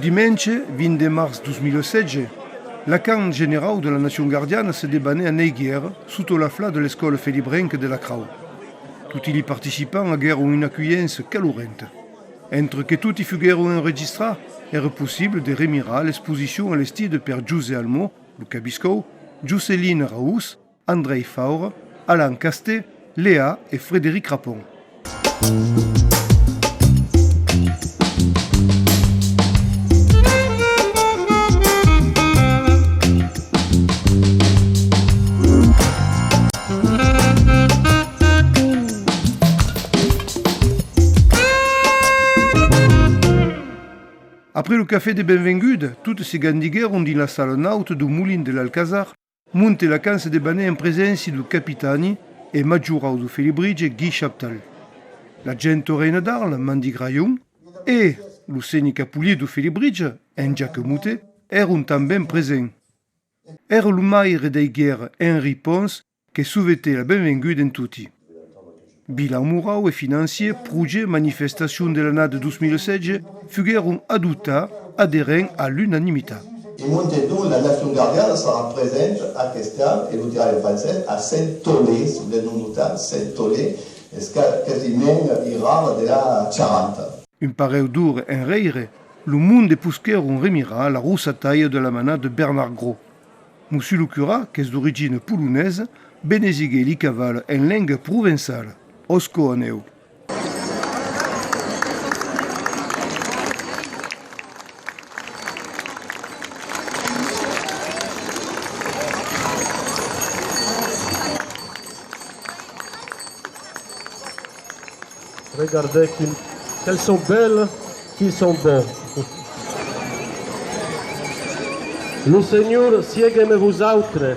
dimanche 20 mars 2016, la camp général de la Nation Gardiane se débanait à Neiguer, sous la flamme de l'école Felibrenque de la Crau. Tutti les participants aguerrono une accueillance calorente. Entre que tutti fuguero enregistrati, era possible de remirar l'exposition à l'esti de Père Giuse Almo, Luca Biscou, Giuseline Raus, Andrei Faure, Alain Castet, Léa et Frédéric Rapon. Après le café de Benvengude, toutes ces gandiguères ont dit la salle naute du moulin de l'Alcazar, monte la can se débanait en présence du capitani et maggiorau du Felibrige Guy Chaptal. La gente reine d'Arles, Mandy Graillon, et Luceni Capulli du Felibrige, en Jacques Moutet, erano també présents. Era le maire des guerres Henri Pons que souhaitait la benvengude en tutti. Bilan moral et financier, projet, manifestation de l'année 2016, fugueron adouta adhérents à l'unanimité. Et Montedou, la Nation Gardiane sera présente à Castel, et vous direz en français, à Saint-Tolé, si vous voulez nous noter, Saint-Tolé, quasiment ira de la Charente. Un pareil dur en reire, le monde de Pusqueron remira la rousse taille de la manade de Bernard Gros. Monsieur le cura, qui est d'origine polonaise, bénésigue les cavales en langue provençale. Osco Aneo. Regardez qu'elles sont belles, qu'ils sont bons. Le Seigneur sieghe vous autres.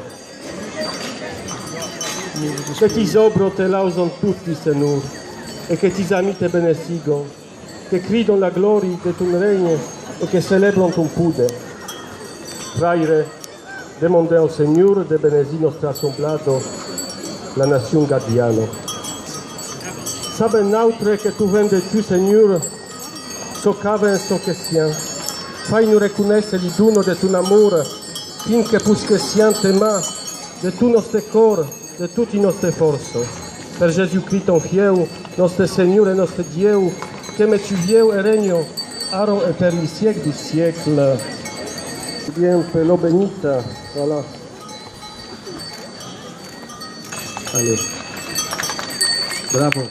Che ti sobro te lausano tutti, Signore, e che ti ami te benesigo, che gridano la gloria de tu regno e che celebrano ton pude. Fraire, demandez au Seigneur de benesi nostro assemblato, la nation gardiano. Saben autre che tu vende tu, Seigneur, soccave in so che siamo. Fai-nous reconnaître il dono de ton amour, finché pusque siamo tema de tout nostro corps, de toutes nostre force. Per Jésus-Christ ton fieu, notre Seigneur et notre Dieu, que me tu vieux et règne, aro et per les siècles du siècle. Bien, pelo benita, voilà. Allez. Bravo.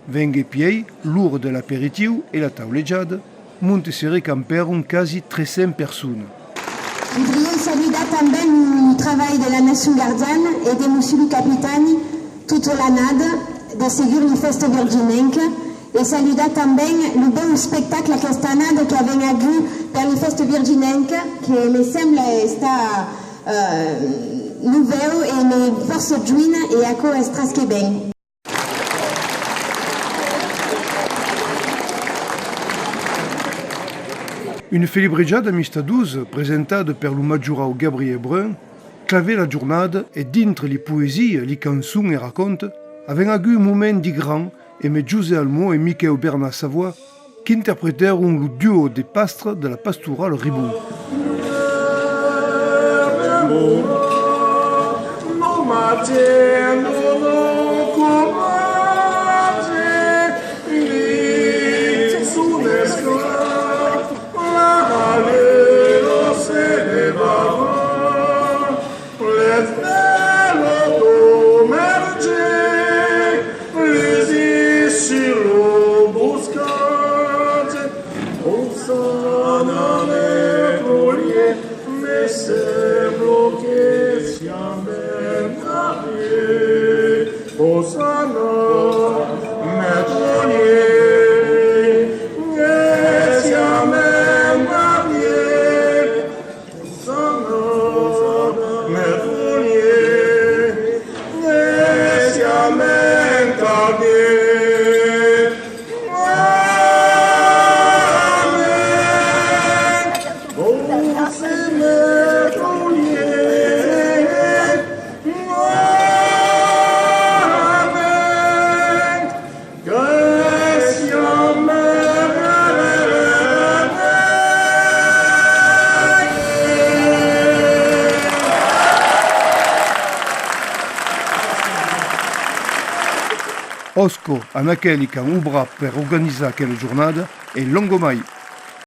Vengue piei, lourd de l'apéritif et la taulejade, monte serré camperon quasi 300 personnes. Voudrions saluer também le travail de la Nation Gardiane et de Monsieur le Capitani toute l'année de seguir le Festa Virginenca et saluer também le beau spectacle à questa année che aveva vu per le Festa Virginenca che mi sembra sta nouveau et mi forse giuina e ecco strasche ben. Une felibrejada mista 12, presentata per lo maggiorau Gabriel Brun, clavait la journée et d'entre les poésies, les chansons et racontes, avait eu un moment de grand et met Giuse Almo et Michael Bernard Savoie qui interprétèrent le duo des pastres de la pastorale Ribou. semblo che sia merda Osana me toglie che sia merda Osana me toglie che sia merda Osco, Anakel, Ubra per organizzare quella giornata e Longomai.